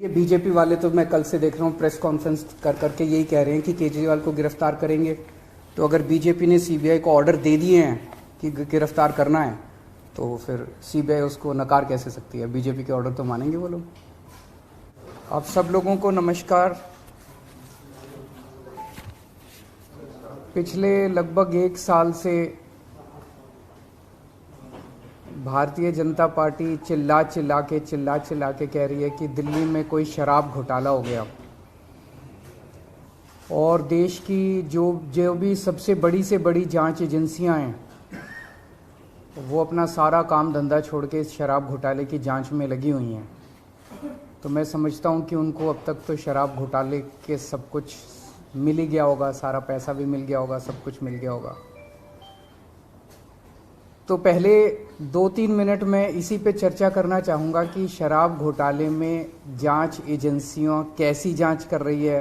ये बीजेपी वाले तो मैं कल से देख रहा हूँ प्रेस कॉन्फ्रेंस कर करके यही कह रहे हैं कि केजरीवाल को गिरफ्तार करेंगे। तो अगर बीजेपी ने सीबीआई को ऑर्डर दे दिए हैं कि गिरफ्तार करना है तो फिर सीबीआई उसको नकार कैसे सकती है? बीजेपी के ऑर्डर तो मानेंगे वो लोग। आप सब लोगों को नमस्कार। पिछले लगभग 1 साल से भारतीय जनता पार्टी चिल्ला चिल्ला के कह रही है कि दिल्ली में कोई शराब घोटाला हो गया और देश की जो भी सबसे बड़ी से बड़ी जांच एजेंसियां हैं वो अपना सारा काम धंधा छोड़ के इस शराब घोटाले की जांच में लगी हुई हैं। तो मैं समझता हूं कि उनको अब तक तो शराब घोटाले के सब कुछ मिल ही गया होगा, सारा पैसा भी मिल गया होगा, सब कुछ मिल गया होगा। तो पहले 2-3 मिनट में इसी पे चर्चा करना चाहूँगा कि शराब घोटाले में जांच एजेंसियां कैसी जांच कर रही है,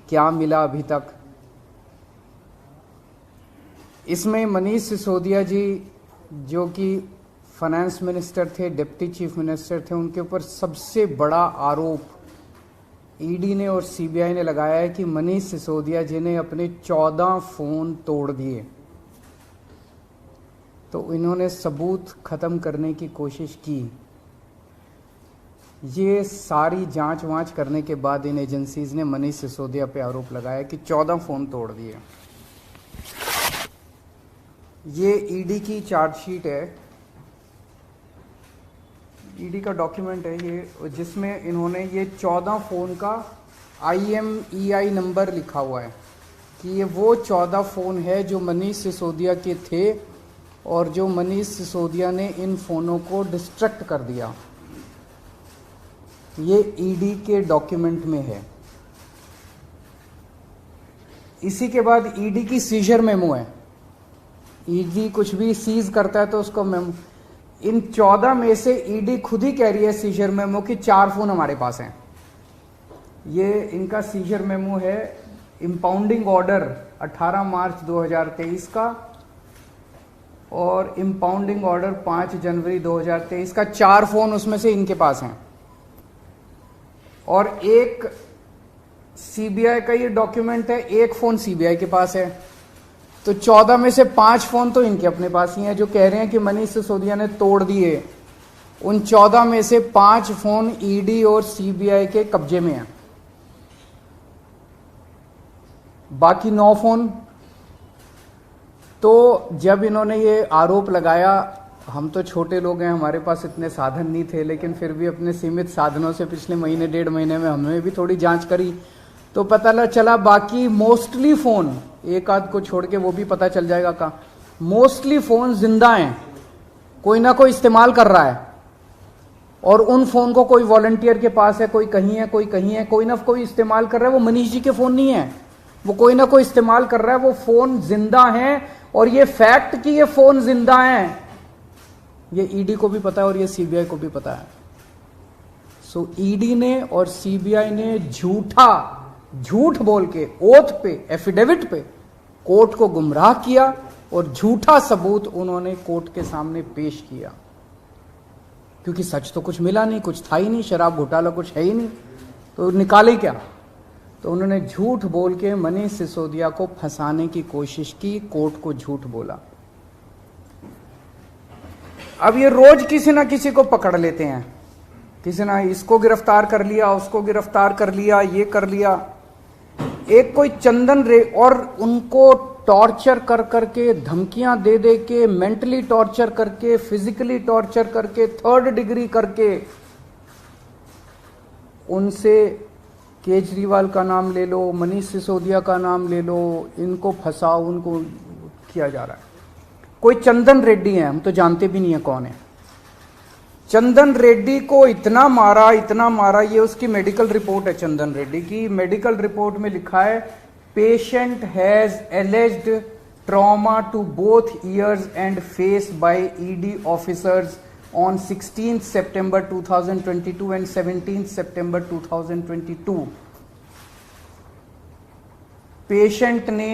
क्या मिला अभी तक। इसमें मनीष सिसोदिया जी जो कि फाइनेंस मिनिस्टर थे, डिप्टी चीफ मिनिस्टर थे, उनके ऊपर सबसे बड़ा आरोप ईडी ने और सीबीआई ने लगाया है कि मनीष सिसोदिया जी ने अपने 14 फोन तोड़ दिए। तो इन्होंने सबूत खत्म करने की कोशिश की। ये सारी जांच वांच करने के बाद इन एजेंसीज ने मनीष सिसोदिया पे आरोप लगाया कि 14 फोन तोड़ दिए। ये ईडी की चार्जशीट है, ईडी का डॉक्यूमेंट है ये, जिसमें इन्होंने ये 14 फोन का IMEI नंबर लिखा हुआ है कि ये वो 14 फोन है जो मनीष सिसोदिया के थे और जो मनीष सिसोदिया ने इन फोनों को डिस्ट्रक्ट कर दिया। ये ईडी के डॉक्यूमेंट में है। इसी के बाद ईडी की सीजर मेमो है। ईडी कुछ भी सीज करता है तो उसको मेमो, इन 14 में से ईडी खुद ही कह रही है सीजर मेमो कि 4 फोन हमारे पास हैं। ये इनका सीजर मेमो है, इंपाउंडिंग ऑर्डर 18 मार्च 2023 का और इंपाउंडिंग ऑर्डर 5 जनवरी 2023 का। 4 फोन उसमें से इनके पास हैं और एक सीबीआई का ये डॉक्यूमेंट है, 1 फोन सीबीआई के पास है। तो 14 में से 5 फोन तो इनके अपने पास ही हैं जो कह रहे हैं कि मनीष सिसोदिया ने तोड़ दिए। उन 14 में से 5 फोन ईडी और सीबीआई के कब्जे में हैं, बाकी 9 फोन। तो जब इन्होंने ये आरोप लगाया, हम तो छोटे लोग हैं, हमारे पास इतने साधन नहीं थे, लेकिन फिर भी अपने सीमित साधनों से पिछले महीने 1.5 महीने में हमने भी थोड़ी जांच करी तो पता चला बाकी मोस्टली फोन, एक आध को छोड़ के वो भी पता चल जाएगा कहाँ, मोस्टली फोन जिंदा हैं, कोई ना कोई इस्तेमाल कर रहा है। और उन फोन को कोई वॉलंटियर के पास है, कोई कहीं है, कोई कहीं है, कोई ना कोई इस्तेमाल कर रहा है। वो मनीष जी के फोन नहीं है, वो कोई ना कोई इस्तेमाल कर रहा है। वो फोन जिंदा हैं और ये फैक्ट कि ये फोन जिंदा हैं ये ईडी को भी पता है और ये सीबीआई को भी पता है। सो ईडी ने और सीबीआई ने झूठ बोल के ओथ पे, एफिडेविट पे कोर्ट को गुमराह किया और झूठा सबूत उन्होंने कोर्ट के सामने पेश किया, क्योंकि सच तो कुछ मिला नहीं, कुछ था ही नहीं, शराब घोटाला कुछ है ही नहीं, तो निकाले क्या। तो उन्होंने झूठ बोल के मनीष सिसोदिया को फंसाने की कोशिश की, कोर्ट को झूठ बोला। अब ये रोज किसी ना किसी को पकड़ लेते हैं, किसी ना इसको गिरफ्तार कर लिया, उसको गिरफ्तार कर लिया, ये कर लिया। एक कोई चंदन रे, और उनको टॉर्चर कर करके, धमकियां दे दे के, मेंटली टॉर्चर करके, फिजिकली टॉर्चर करके, 3rd डिग्री करके उनसे केजरीवाल का नाम ले लो, मनीष सिसोदिया का नाम ले लो, इनको फंसाओ, उनको किया जा रहा है। कोई चंदन रेड्डी है, हम तो जानते भी नहीं है कौन है। चंदन रेड्डी को इतना मारा, ये उसकी मेडिकल रिपोर्ट है। चंदन रेड्डी की मेडिकल रिपोर्ट में लिखा है, patient has alleged trauma to both ears and face by ED officers on 16th September 2022 and 17th September 2022। Patient ने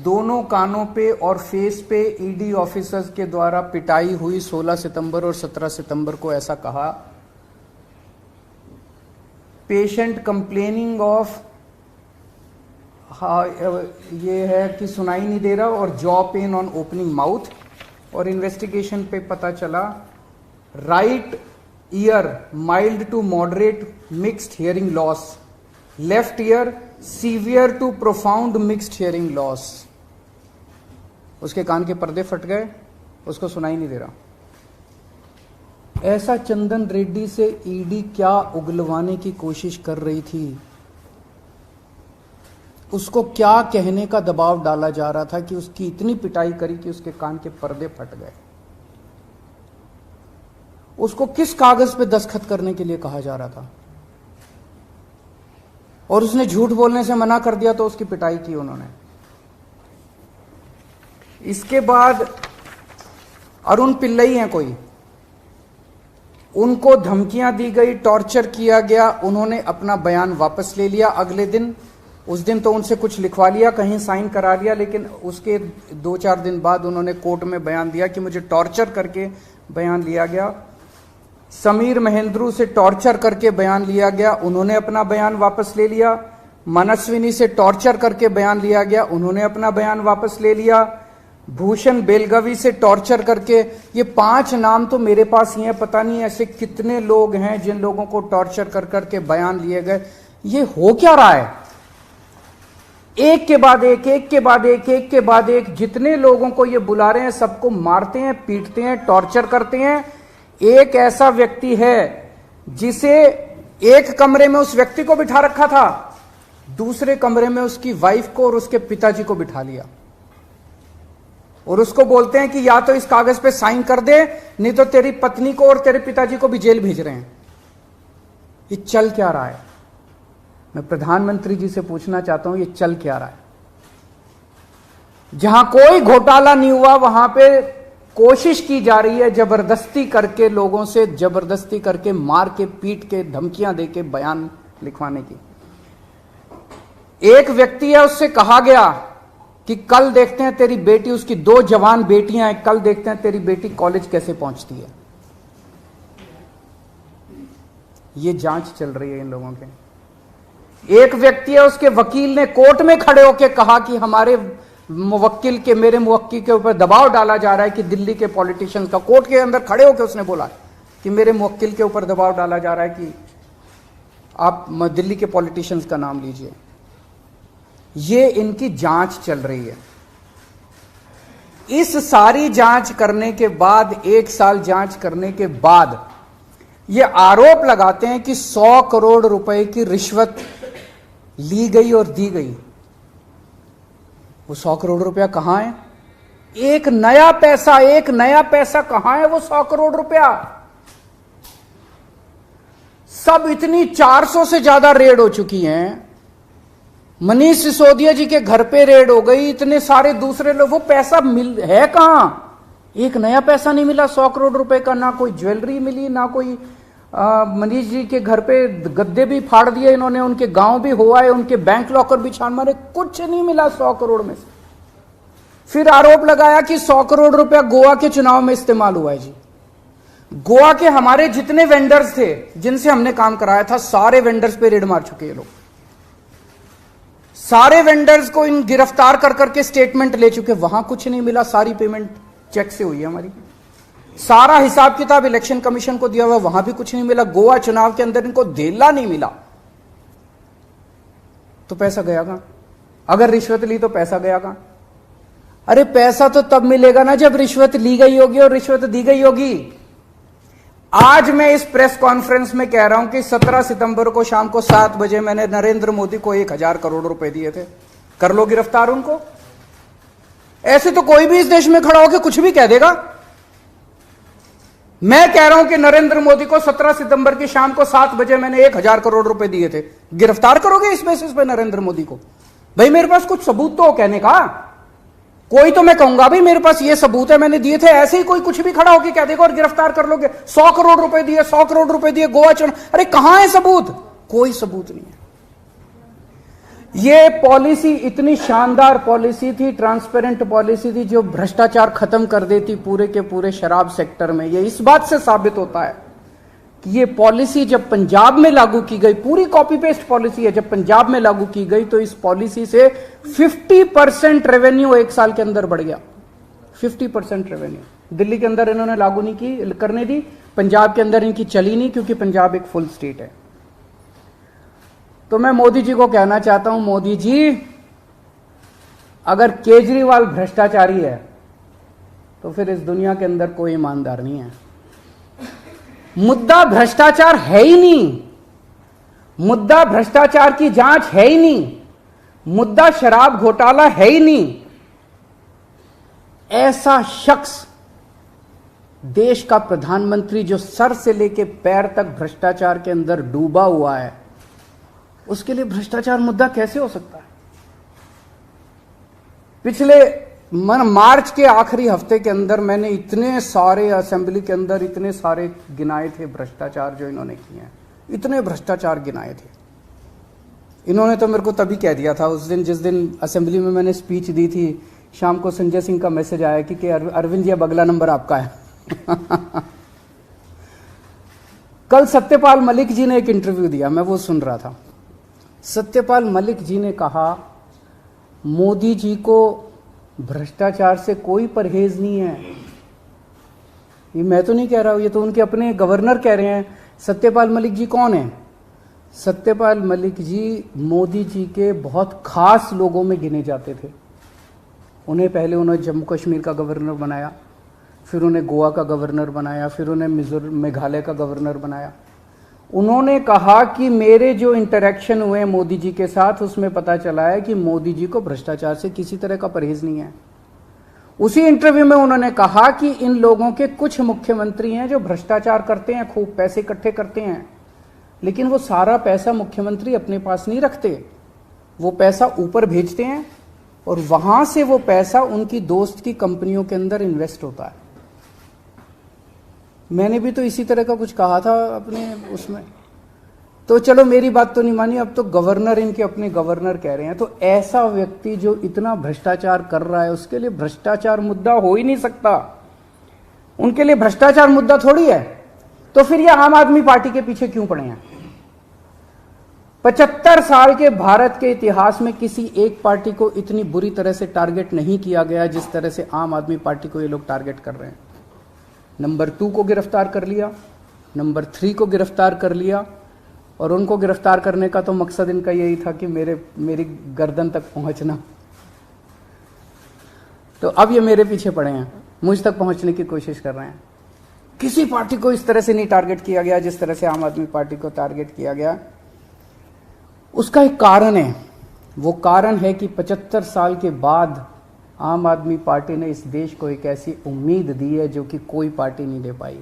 दोनों कानों पे और फेस पे ईडी ऑफिसर्स के द्वारा पिटाई हुई 16 सितंबर और 17 सितंबर को, ऐसा कहा। पेशेंट कंप्लेनिंग ऑफ, ये है कि सुनाई नहीं दे रहा, और jaw pain on opening mouth. और इन्वेस्टिगेशन पे पता चला right ear mild to moderate mixed hearing loss, left ear severe to profound mixed hearing loss. उसके कान के पर्दे फट गए, उसको सुनाई नहीं दे रहा। ऐसा चंदन रेड्डी से ईडी क्या उगलवाने की कोशिश कर रही थी? उसको क्या कहने का दबाव डाला जा रहा था कि उसकी इतनी पिटाई करी कि उसके कान के पर्दे फट गए? उसको किस कागज पे दस्तखत करने के लिए कहा जा रहा था? और उसने झूठ बोलने से मना कर दिया तो उसकी पिटाई की उन्होंने। इसके बाद अरुण पिल्लई हैं कोई, उनको धमकियां दी गई, टॉर्चर किया गया, उन्होंने अपना बयान वापस ले लिया अगले दिन। उस दिन तो उनसे कुछ लिखवा लिया, कहीं साइन करा लिया, लेकिन उसके 2-4 दिन बाद उन्होंने कोर्ट में बयान दिया कि मुझे टॉर्चर करके बयान लिया गया। समीर महेंद्रू से टॉर्चर करके बयान लिया गया, उन्होंने अपना बयान वापस ले लिया। मनस्विनी से टॉर्चर करके बयान लिया गया, उन्होंने अपना बयान वापस ले लिया। भूषण बेलगवी से टॉर्चर करके, ये 5 नाम तो मेरे पास ही हैं, पता नहीं ऐसे कितने लोग हैं जिन लोगों को टॉर्चर कर करके बयान लिए गए। ये हो क्या रहा है? एक के बाद एक, एक के बाद एक, एक के बाद एक, जितने लोगों को ये बुला रहे हैं सबको मारते हैं, पीटते हैं, टॉर्चर करते हैं। एक ऐसा व्यक्ति है जिसे एक कमरे में उस व्यक्ति को बिठा रखा था, दूसरे कमरे में उसकी वाइफ को और उसके पिताजी को बिठा लिया, और उसको बोलते हैं कि या तो इस कागज पे साइन कर दे, नहीं तो तेरी पत्नी को और तेरे पिताजी को भी जेल भेज रहे हैं। ये चल क्या रहा है? मैं प्रधानमंत्री जी से पूछना चाहता हूं, ये चल क्या रहा है? जहां कोई घोटाला नहीं हुआ वहां पे कोशिश की जा रही है जबरदस्ती करके, लोगों से जबरदस्ती करके, मार के, पीट के, धमकियां देके बयान लिखवाने की। एक व्यक्ति है, उससे कहा गया कि कल देखते हैं तेरी बेटी, उसकी 2 जवान बेटियां हैं, कल देखते हैं तेरी बेटी कॉलेज कैसे पहुंचती है। ये जांच चल रही है इन लोगों के। एक व्यक्ति है, उसके वकील ने कोर्ट में खड़े होकर कहा कि हमारे मुवक्किल के, मेरे मुवक्किल के ऊपर दबाव डाला जा रहा है कि दिल्ली के पॉलिटिशियंस का, कोर्ट के अंदर खड़े होकर उसने बोला कि मेरे मुवक्किल के ऊपर दबाव डाला जा रहा है कि आप दिल्ली के पॉलिटिशियंस का नाम लीजिए। ये इनकी जांच चल रही है। इस सारी जांच करने के बाद, 1 साल जांच करने के बाद, ये आरोप लगाते हैं कि 100 करोड़ रुपए की रिश्वत ली गई और दी गई। वो 100 करोड़ रुपया कहां है? एक नया पैसा कहां है वो 100 करोड़ रुपया? सब इतनी 400 से ज्यादा रेड हो चुकी हैं। मनीष सिसोदिया जी के घर पे रेड हो गई, इतने सारे दूसरे लोग, वो पैसा मिल है कहां? एक नया पैसा नहीं मिला 100 करोड़ रुपए का, ना कोई ज्वेलरी मिली, ना कोई मनीष जी के घर पे गद्दे भी फाड़ दिए इन्होंने, उनके गांव भी हुआ है, उनके बैंक लॉकर भी छान मारे, कुछ नहीं मिला 100 करोड़ में से। फिर आरोप लगाया कि 100 करोड़ रुपया गोवा के चुनाव में इस्तेमाल हुआ है। जी, गोवा के हमारे जितने वेंडर्स थे जिनसे हमने काम कराया था, सारे वेंडर्स पे रेड मार चुके हैं लोग। सारे वेंडर्स को इन गिरफ्तार कर करके स्टेटमेंट ले चुके, वहां कुछ नहीं मिला, सारी पेमेंट चेक से हुई है हमारी। सारा हिसाब किताब इलेक्शन कमीशन को दिया हुआ, वहां भी कुछ नहीं मिला। गोवा चुनाव के अंदर इनको धेला नहीं मिला, तो पैसा गया कहां? अगर रिश्वत ली तो पैसा गया कहां? अरे पैसा तो तब मिलेगा ना जब रिश्वत ली गई होगी और रिश्वत दी गई होगी। आज मैं इस प्रेस कॉन्फ्रेंस में कह रहा हूं कि 17 सितंबर को शाम को 7 बजे मैंने नरेंद्र मोदी को 1000 करोड़ रुपए दिए थे। कर लो गिरफ्तार उनको। ऐसे तो कोई भी इस देश में खड़ा होकर कुछ भी कह देगा। मैं कह रहा हूं कि नरेंद्र मोदी को 17 सितंबर की शाम को 7 बजे मैंने 1000 करोड़ रुपए दिए थे। गिरफ्तार करोगे इस बेसिस पे नरेंद्र मोदी को? भाई मेरे पास कुछ सबूत तो हो कहने का। कोई तो मैं कहूंगा भाई मेरे पास ये सबूत है, मैंने दिए थे। ऐसे ही कोई कुछ भी खड़ा होकर कह देगा और गिरफ्तार कर लोगे। 100 करोड़ रुपए दिए, 100 करोड़ रुपए दिए गोवा चुनाव। अरे कहां है सबूत? कोई सबूत नहीं है। ये पॉलिसी इतनी शानदार पॉलिसी थी, ट्रांसपेरेंट पॉलिसी थी, जो भ्रष्टाचार खत्म कर देती पूरे के पूरे शराब सेक्टर में। ये इस बात से साबित होता है कि ये पॉलिसी जब पंजाब में लागू की गई, पूरी कॉपी पेस्ट पॉलिसी है, जब पंजाब में लागू की गई तो इस पॉलिसी से 50% रेवेन्यू एक साल के अंदर बढ़ गया। 50% रेवेन्यू दिल्ली के अंदर इन्होंने लागू नहीं की, करने दी, पंजाब के अंदर इनकी चली नहीं, क्योंकि पंजाब एक फुल स्टेट है। तो मैं मोदी जी को कहना चाहता हूं, मोदी जी अगर केजरीवाल भ्रष्टाचारी है तो फिर इस दुनिया के अंदर कोई ईमानदार नहीं है। मुद्दा भ्रष्टाचार है ही नहीं, मुद्दा भ्रष्टाचार की जांच है ही नहीं, मुद्दा शराब घोटाला है ही नहीं। ऐसा शख्स, देश का प्रधानमंत्री जो सर से लेकर पैर तक भ्रष्टाचार के अंदर डूबा हुआ है, उसके लिए भ्रष्टाचार मुद्दा कैसे हो सकता है? पिछले मार्च के आखिरी हफ्ते के अंदर मैंने इतने सारे असेंबली के अंदर इतने सारे गिनाए थे भ्रष्टाचार जो इन्होंने किए हैं, इतने भ्रष्टाचार गिनाए थे। इन्होंने तो मेरे को तभी कह दिया था उस दिन, जिस दिन असेंबली में मैंने स्पीच दी थी, शाम को संजय सिंह का मैसेज आया कि अरविंद जी अब अगला नंबर आपका है। कल सत्यपाल मलिक जी ने एक इंटरव्यू दिया, मैं वो सुन रहा था। सत्यपाल मलिक जी ने कहा मोदी जी को भ्रष्टाचार से कोई परहेज नहीं है। ये मैं तो नहीं कह रहा हूं, ये तो उनके अपने गवर्नर कह रहे हैं। सत्यपाल मलिक जी कौन है? सत्यपाल मलिक जी मोदी जी के बहुत खास लोगों में गिने जाते थे। उन्हें पहले उन्होंने जम्मू कश्मीर का गवर्नर बनाया, फिर उन्हें गोवा का गवर्नर बनाया, फिर उन्हें मेघालय का गवर्नर बनाया। उन्होंने कहा कि मेरे जो इंटरेक्शन हुए मोदी जी के साथ, उसमें पता चला है कि मोदी जी को भ्रष्टाचार से किसी तरह का परहेज नहीं है। उसी इंटरव्यू में उन्होंने कहा कि इन लोगों के कुछ मुख्यमंत्री हैं जो भ्रष्टाचार करते हैं, खूब पैसे इकट्ठे करते हैं, लेकिन वो सारा पैसा मुख्यमंत्री अपने पास नहीं रखते, वो पैसा ऊपर भेजते हैं और वहां से वो पैसा उनकी दोस्त की कंपनियों के अंदर इन्वेस्ट होता है। मैंने भी तो इसी तरह का कुछ कहा था अपने उसमें। तो चलो मेरी बात तो नहीं मानी, अब तो गवर्नर, इनके अपने गवर्नर कह रहे हैं। तो ऐसा व्यक्ति जो इतना भ्रष्टाचार कर रहा है, उसके लिए भ्रष्टाचार मुद्दा हो ही नहीं सकता। उनके लिए भ्रष्टाचार मुद्दा थोड़ी है। तो फिर ये आम आदमी पार्टी के पीछे क्यों पड़े हैं? 75 साल के भारत के इतिहास में किसी एक पार्टी को इतनी बुरी तरह से टारगेट नहीं किया गया जिस तरह से आम आदमी पार्टी को ये लोग टारगेट कर रहे हैं। नंबर 2 को गिरफ्तार कर लिया, नंबर 3 को गिरफ्तार कर लिया, और उनको गिरफ्तार करने का तो मकसद इनका यही था कि मेरी गर्दन तक पहुंचना। तो अब ये मेरे पीछे पड़े हैं, मुझ तक पहुंचने की कोशिश कर रहे हैं। किसी पार्टी को इस तरह से नहीं टारगेट किया गया जिस तरह से आम आदमी पार्टी को टारगेट किया गया। उसका एक कारण है, वो कारण है कि 75 साल के बाद आम आदमी पार्टी ने इस देश को एक ऐसी उम्मीद दी है जो कि कोई पार्टी नहीं दे पाई।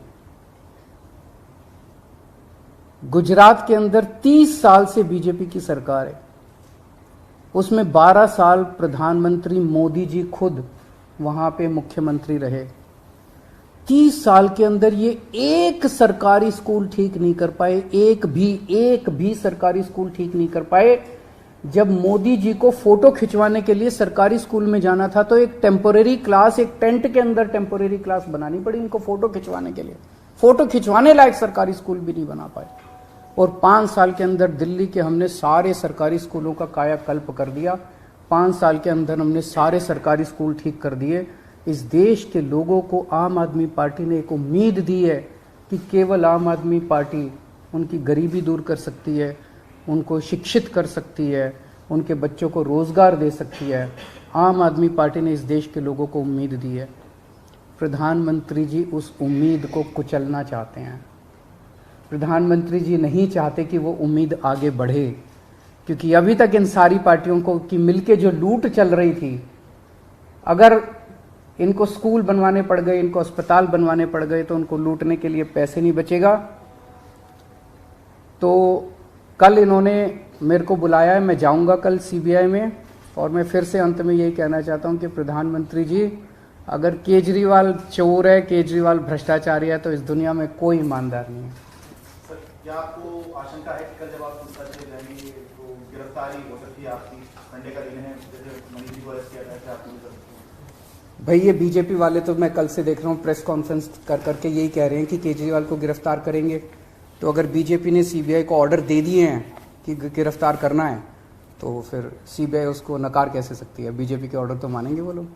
गुजरात के अंदर 30 साल से बीजेपी की सरकार है, उसमें 12 साल प्रधानमंत्री मोदी जी खुद वहां पे मुख्यमंत्री रहे। 30 साल के अंदर ये एक सरकारी स्कूल ठीक नहीं कर पाए, एक भी सरकारी स्कूल ठीक नहीं कर पाए। जब मोदी जी को फोटो खिंचवाने के लिए सरकारी स्कूल में जाना था तो एक टेम्पोरेरी क्लास, एक टेंट के अंदर टेम्पोरेरी क्लास बनानी पड़ी इनको फोटो खिंचवाने के लिए। फोटो खिंचवाने लायक सरकारी स्कूल भी नहीं बना पाए। और 5 साल के अंदर दिल्ली के हमने सारे सरकारी स्कूलों का कायाकल्प कर दिया। 5 साल के अंदर हमने सारे सरकारी स्कूल ठीक कर दिए। इस देश के लोगों को आम आदमी पार्टी ने एक उम्मीद दी है कि केवल आम आदमी पार्टी उनकी गरीबी दूर कर सकती है, उनको शिक्षित कर सकती है, उनके बच्चों को रोजगार दे सकती है। आम आदमी पार्टी ने इस देश के लोगों को उम्मीद दी है। प्रधानमंत्री जी उस उम्मीद को कुचलना चाहते हैं। प्रधानमंत्री जी नहीं चाहते कि वो उम्मीद आगे बढ़े, क्योंकि अभी तक इन सारी पार्टियों को की मिलके जो लूट चल रही थी, अगर इनको स्कूल बनवाने पड़ गए, इनको अस्पताल बनवाने पड़ गए, तो उनको लूटने के लिए पैसे नहीं बचेगा। तो कल इन्होंने मेरे को बुलाया है, मैं जाऊंगा कल सीबीआई में, और मैं फिर से अंत में यही कहना चाहता हूं कि प्रधानमंत्री जी, अगर केजरीवाल चोर है, केजरीवाल भ्रष्टाचारी है, तो इस दुनिया में कोई ईमानदार नहीं है। सर, क्या आपको आशंका है कि कल जब आप पूछताछ जाएंगे तो गिरफ्तारी हो सकती है आपकी? संडे का दिन है, जैसे मनीष जी को अरेस्ट किया था, आप भाई ये बीजेपी वाले तो मैं कल से देख रहा हूँ प्रेस कॉन्फ्रेंस कर करके यही कह रहे हैं कि केजरीवाल को गिरफ्तार करेंगे, तो अगर बीजेपी ने सीबीआई को ऑर्डर दे दिए हैं कि गिरफ्तार करना है, तो फिर सीबीआई उसको नकार कैसे सकती है? बीजेपी के ऑर्डर तो मानेंगे वो लोग।